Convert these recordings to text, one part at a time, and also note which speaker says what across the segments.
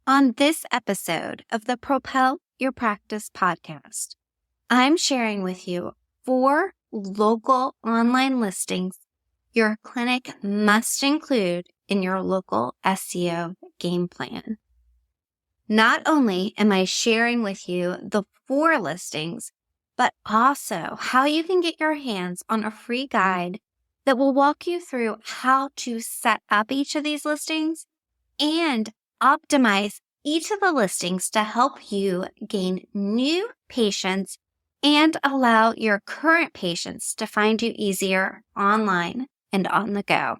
Speaker 1: On this episode of the Propel Your Practice podcast, I'm sharing with you 4 local online listings your clinic must include in your local SEO game plan. Not only am I sharing with you the 4 listings, but also how you can get your hands on a free guide that will walk you through how to set up each of these listings and optimize each of the listings to help you gain new patients and allow your current patients to find you easier online and on the go.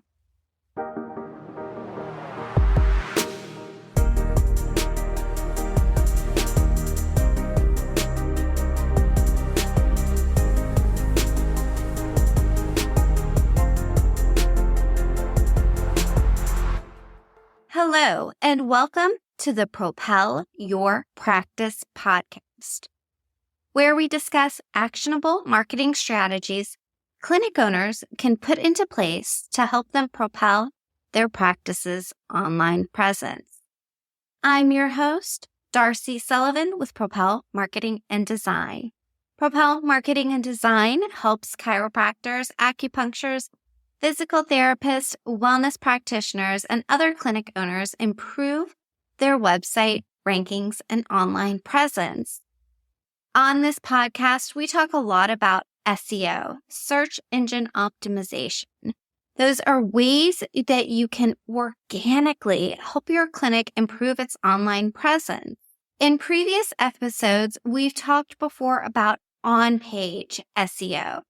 Speaker 1: Hello, and welcome to the Propel Your Practice podcast, where we discuss actionable marketing strategies clinic owners can put into place to help them propel their practice's online presence. I'm your host, Darcy Sullivan with Propel Marketing and Design. Propel Marketing and Design helps chiropractors, acupuncturists, physical therapists, wellness practitioners, and other clinic owners improve their website rankings and online presence. On this podcast, we talk a lot about SEO, search engine optimization. Those are ways that you can organically help your clinic improve its online presence. In previous episodes, we've talked before about on-page SEO.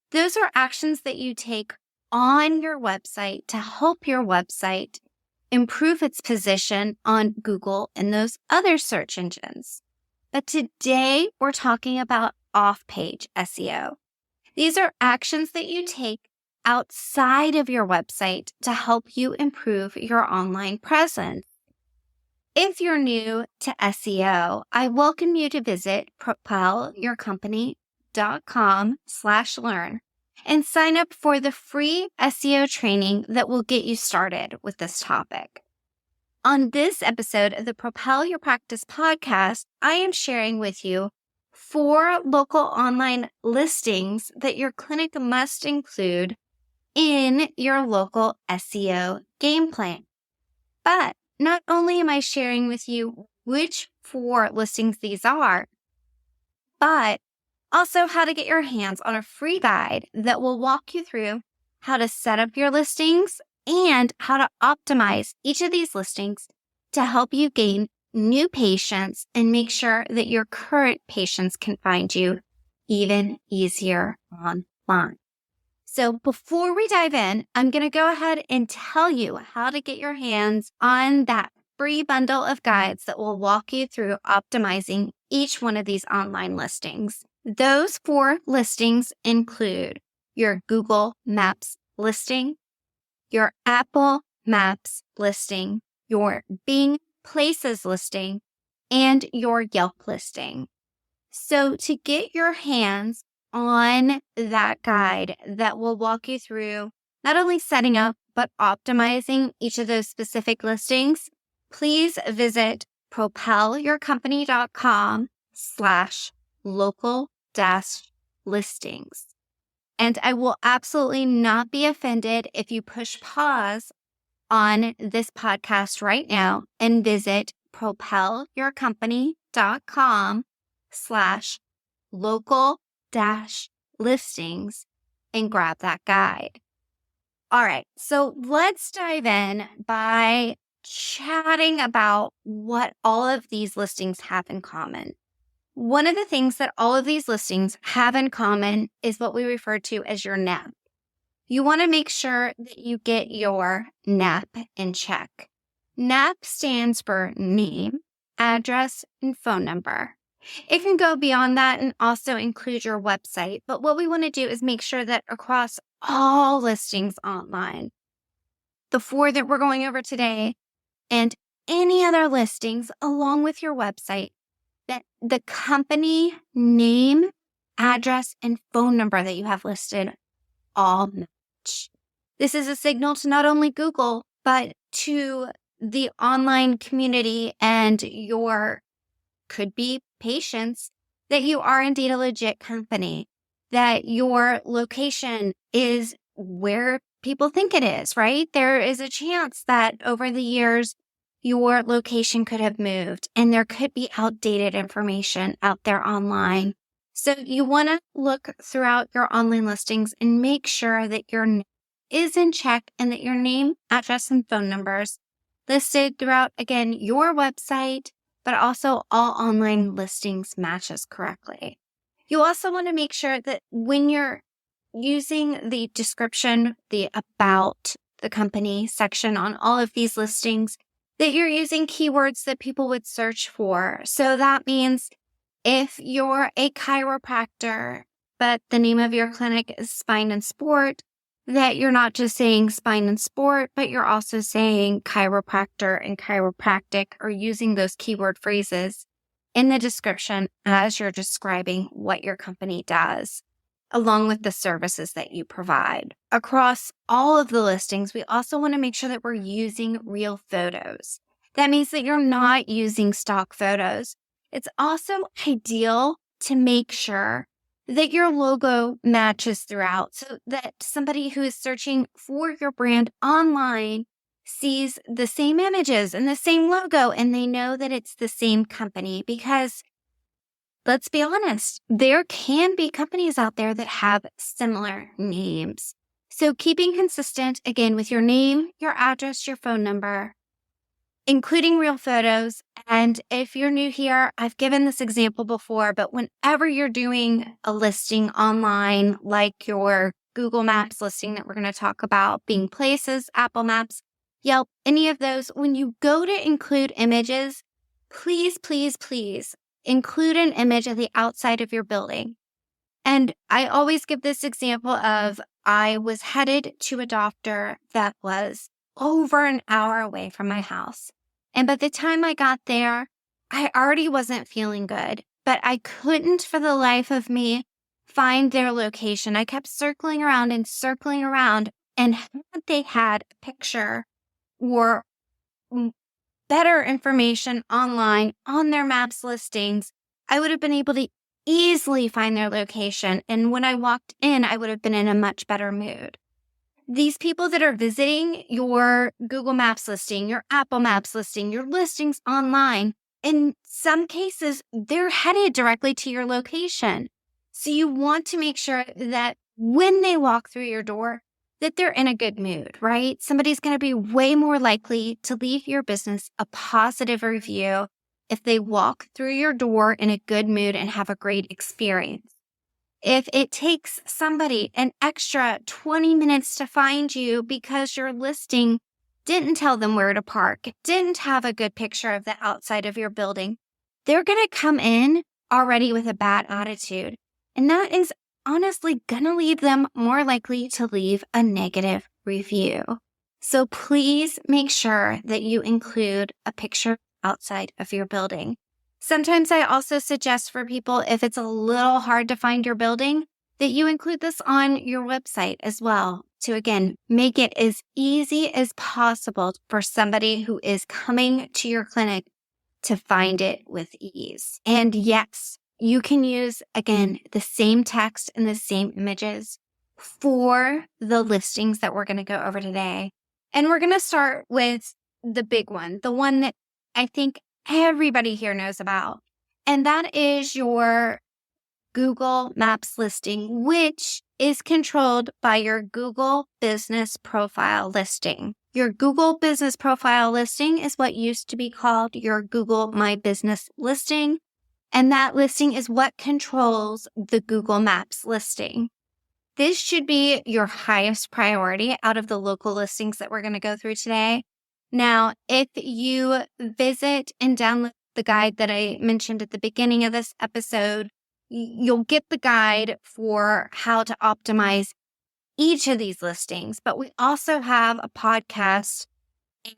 Speaker 1: Those are actions that you take on your website to help your website improve its position on Google and those other search engines. But today we're talking about off-page SEO. These are actions that you take outside of your website to help you improve your online presence. If you're new to SEO, I welcome you to visit propelyourcompany.com/learn and sign up for the free SEO training that will get you started with this topic. On this episode of the Propel Your Practice podcast, I am sharing with you 4 local online listings that your clinic must include in your local SEO game plan. But not only am I sharing with you which 4 listings these are, but also how to get your hands on a free guide that will walk you through how to set up your listings and how to optimize each of these listings to help you gain new patients and make sure that your current patients can find you even easier online. So before we dive in, I'm going to go ahead and tell you how to get your hands on that free bundle of guides that will walk you through optimizing each one of these online listings. Those 4 listings include your Google Maps listing, your Apple Maps listing, your Bing Places listing, and your Yelp listing. So to get your hands on that guide that will walk you through not only setting up, but optimizing each of those specific listings, please visit propelyourcompany.com/local-listings. And I will absolutely not be offended if you push pause on this podcast right now and visit propelyourcompany.com/local-listings and grab that guide. All right, so let's dive in by chatting about what all of these listings have in common. One of the things that all of these listings have in common is what we refer to as your NAP. You want to make sure that you get your NAP in check. NAP stands for name, address, and phone number. It can go beyond that and also include your website, but what we want to do is make sure that across all listings online, the 4 that we're going over today, and any other listings along with your website, that the company name, address, and phone number that you have listed all match. This is a signal to not only Google, but to the online community and your could be patients that you are indeed a legit company, that your location is where people think it is, right? There is a chance that over the years, your location could have moved and there could be outdated information out there online. So you want to look throughout your online listings and make sure that your name is in check and that your name, address, and phone numbers listed throughout, again, your website, but also all online listings matches correctly. You also want to make sure that when you're using the description, the about the company section on all of these listings, that you're using keywords that people would search for. So that means if you're a chiropractor, but the name of your clinic is Spine and Sport, that you're not just saying spine and sport, but you're also saying chiropractor and chiropractic, or using those keyword phrases in the description as you're describing what your company does, along with the services that you provide. Across all of the listings, we also want to make sure that we're using real photos. That means that you're not using stock photos. It's also ideal to make sure that your logo matches throughout so that somebody who is searching for your brand online sees the same images and the same logo and they know that it's the same company. Because let's be honest, there can be companies out there that have similar names. So keeping consistent, again, with your name, your address, your phone number, including real photos. And if you're new here, I've given this example before, but whenever you're doing a listing online, like your Google Maps listing that we're going to talk about, Bing Places, Apple Maps, Yelp, any of those, when you go to include images, please, please, please include an image of the outside of your building. And I always give this example of I was headed to a doctor that was over an hour away from my house. And by the time I got there, I already wasn't feeling good, but I couldn't for the life of me find their location. I kept circling around. And had they had a picture or better information online on their maps listings, I would have been able to easily find their location. And when I walked in, I would have been in a much better mood. These people that are visiting your Google Maps listing, your Apple Maps listing, your listings online, in some cases, they're headed directly to your location. So you want to make sure that when they walk through your door, that they're in a good mood, right? Somebody's going to be way more likely to leave your business a positive review if they walk through your door in a good mood and have a great experience. If it takes somebody an extra 20 minutes to find you because your listing didn't tell them where to park, didn't have a good picture of the outside of your building, they're going to come in already with a bad attitude. And that is honestly going to leave them more likely to leave a negative review. So please make sure that you include a picture outside of your building. Sometimes I also suggest for people, if it's a little hard to find your building, that you include this on your website as well to, again, make it as easy as possible for somebody who is coming to your clinic to find it with ease. And yes, you can use, again, the same text and the same images for the listings that we're going to go over today. And we're going to start with the big one, the one that I think everybody here knows about. And that is your Google Maps listing, which is controlled by your Google Business Profile listing. Your Google Business Profile listing is what used to be called your Google My Business listing. And that listing is what controls the Google Maps listing. This should be your highest priority out of the local listings that we're going to go through today. Now, if you visit and download the guide that I mentioned at the beginning of this episode, you'll get the guide for how to optimize each of these listings. But we also have a podcast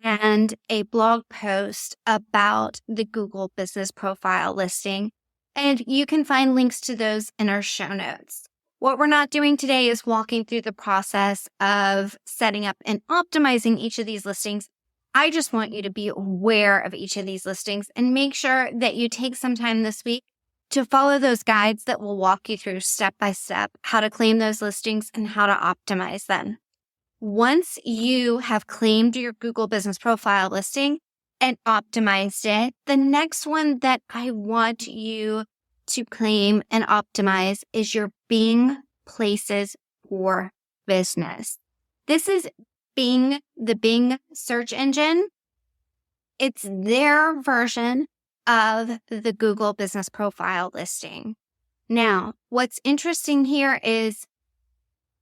Speaker 1: and a blog post about the Google Business Profile listing, and you can find links to those in our show notes. What we're not doing today is walking through the process of setting up and optimizing each of these listings. I just want you to be aware of each of these listings and make sure that you take some time this week to follow those guides that will walk you through step by step how to claim those listings and how to optimize them. Once you have claimed your Google Business Profile listing and optimized it, the next one that I want you to claim and optimize is your Bing Places for Business. This is Bing, the Bing search engine. It's their version of the Google Business Profile listing. Now, what's interesting here is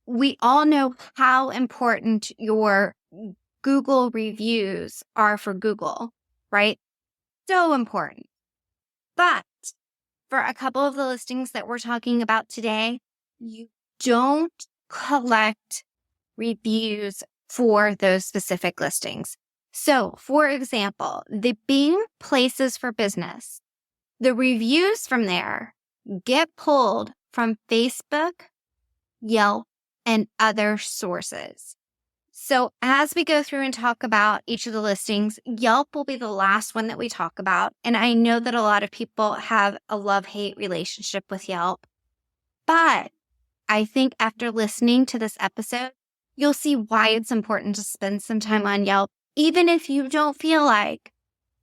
Speaker 1: we all know how important your Google reviews are for Google, right? So important. But for a couple of the listings that we're talking about today, you don't collect reviews for those specific listings. So, for example, the Bing Places for Business, the reviews from there get pulled from Facebook, Yelp, and other sources. So as we go through and talk about each of the listings, Yelp will be the last one that we talk about. And I know that a lot of people have a love-hate relationship with Yelp. But I think after listening to this episode, you'll see why it's important to spend some time on Yelp, even if you don't feel like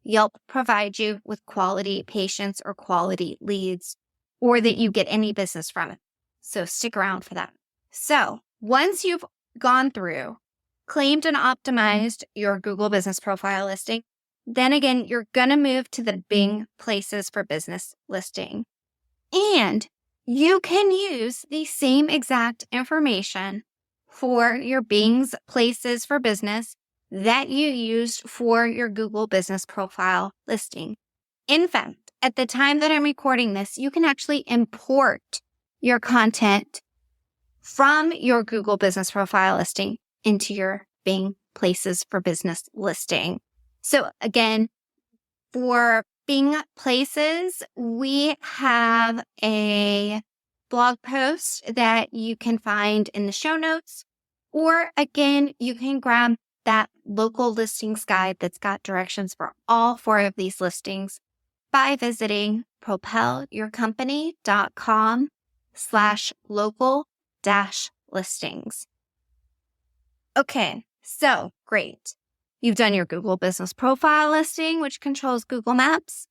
Speaker 1: Yelp provides you with quality patients or quality leads, or that you get any business from it. So stick around for that. So once you've gone through, claimed and optimized your Google Business Profile listing, then again, you're going to move to the Bing Places for Business listing. And you can use the same exact information for your Bing's Places for Business that you used for your Google Business Profile listing. In fact, at the time that I'm recording this, you can actually import your content from your Google Business Profile listing into your Bing Places for Business listing. So again, for Bing Places, we have a blog post that you can find in the show notes, or again, you can grab that local listings guide that's got directions for all 4 of these listings by visiting propelyourcompany.com/local-listings. Okay, so great. You've done your Google Business Profile listing, which controls Google Maps.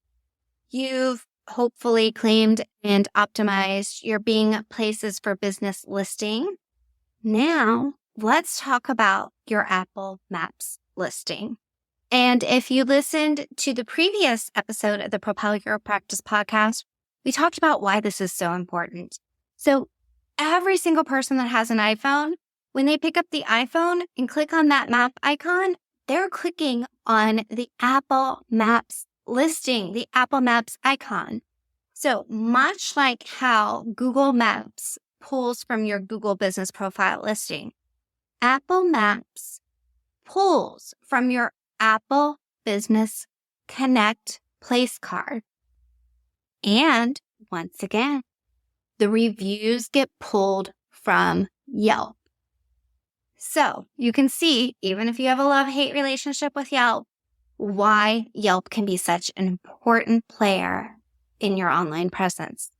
Speaker 1: You've hopefully claimed and optimized your Bing Places for Business listing. Now, let's talk about your Apple Maps listing. And if you listened to the previous episode of the Propel Your Practice podcast, we talked about why this is so important. So every single person that has an iPhone, when they pick up the iPhone and click on that map icon, they're clicking on the Apple Maps listing, the Apple Maps icon. So much like how Google Maps pulls from your Google Business Profile listing, Apple Maps pulls from your Apple Business Connect place card. And once again, the reviews get pulled from Yelp. So you can see, even if you have a love-hate relationship with Yelp, why Yelp can be such an important player in your online presence.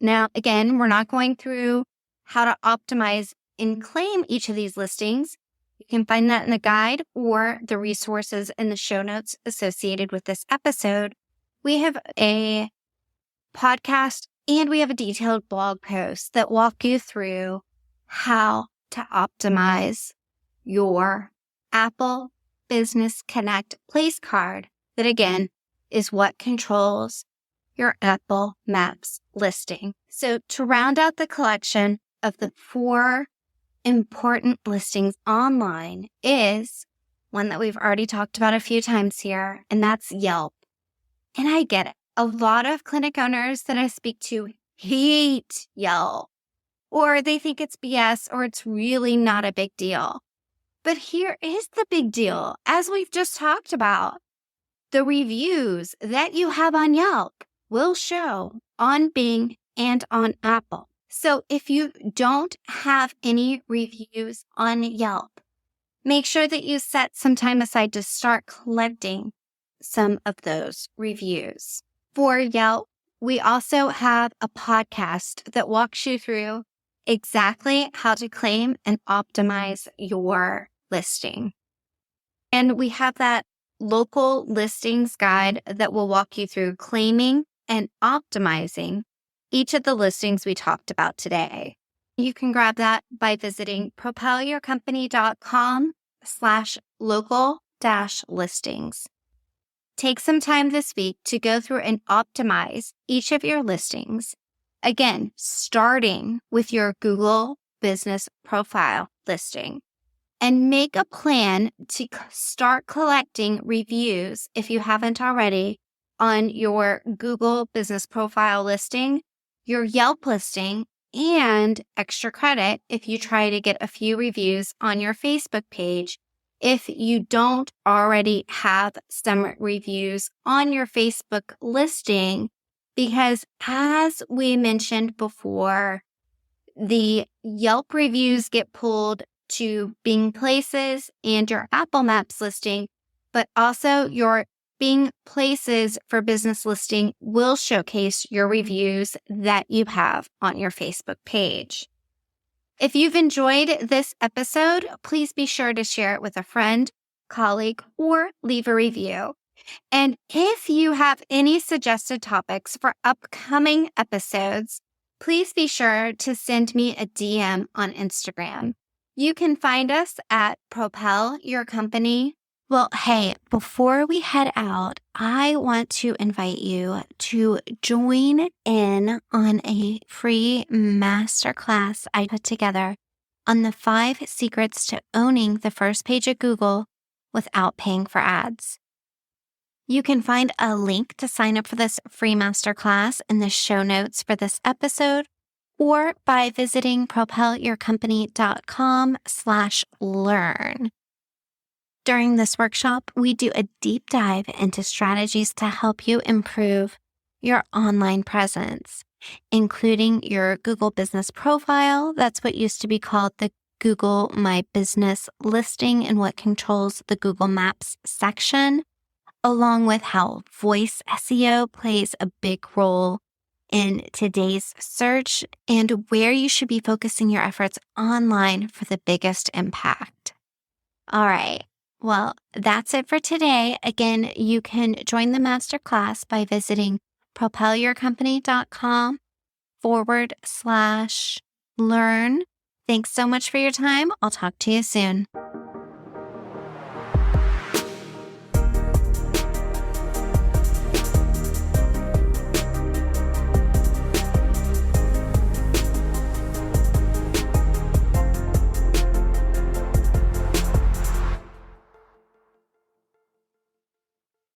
Speaker 1: Now, again, we're not going through how to optimize and claim each of these listings. You can find that in the guide or the resources in the show notes associated with this episode. We have a podcast and we have a detailed blog post that walk you through how to optimize your Apple Business Connect place card that, again, is what controls your Apple Maps listing. So to round out the collection of the 4 important listings online is one that we've already talked about a few times here, and that's Yelp. And I get it. A lot of clinic owners that I speak to hate Yelp, or they think it's BS, or it's really not a big deal. But here is the big deal. As we've just talked about, the reviews that you have on Yelp will show on Bing and on Apple. So if you don't have any reviews on Yelp, make sure that you set some time aside to start collecting some of those reviews. For Yelp, we also have a podcast that walks you through exactly how to claim and optimize your listing. And we have that local listings guide that will walk you through claiming and optimizing each of the listings we talked about today. You can grab that by visiting propelyourcompany.com/local-listings. Take some time this week to go through and optimize each of your listings. Again, starting with your Google Business Profile listing. And make a plan to start collecting reviews, if you haven't already, on your Google Business Profile listing, your Yelp listing, and extra credit if you try to get a few reviews on your Facebook page if you don't already have some reviews on your Facebook listing. Because as we mentioned before, the Yelp reviews get pulled to Bing Places and your Apple Maps listing, but also your Bing Places for Business listing will showcase your reviews that you have on your Facebook page. If you've enjoyed this episode, please be sure to share it with a friend, colleague, or leave a review. And if you have any suggested topics for upcoming episodes, please be sure to send me a DM on Instagram. You can find us at Propel Your Company. Well, hey, before we head out, I want to invite you to join in on a free masterclass I put together on the 5 secrets to owning the first page of Google without paying for ads. You can find a link to sign up for this free masterclass in the show notes for this episode, or by visiting propelyourcompany.com/learn. During this workshop, we do a deep dive into strategies to help you improve your online presence, including your Google Business Profile. That's what used to be called the Google My Business listing and what controls the Google Maps section, along with how voice SEO plays a big role in today's search and where you should be focusing your efforts online for the biggest impact. All right. Well, that's it for today. Again, you can join the masterclass by visiting propelyourcompany.com/learn. Thanks so much for your time. I'll talk to you soon.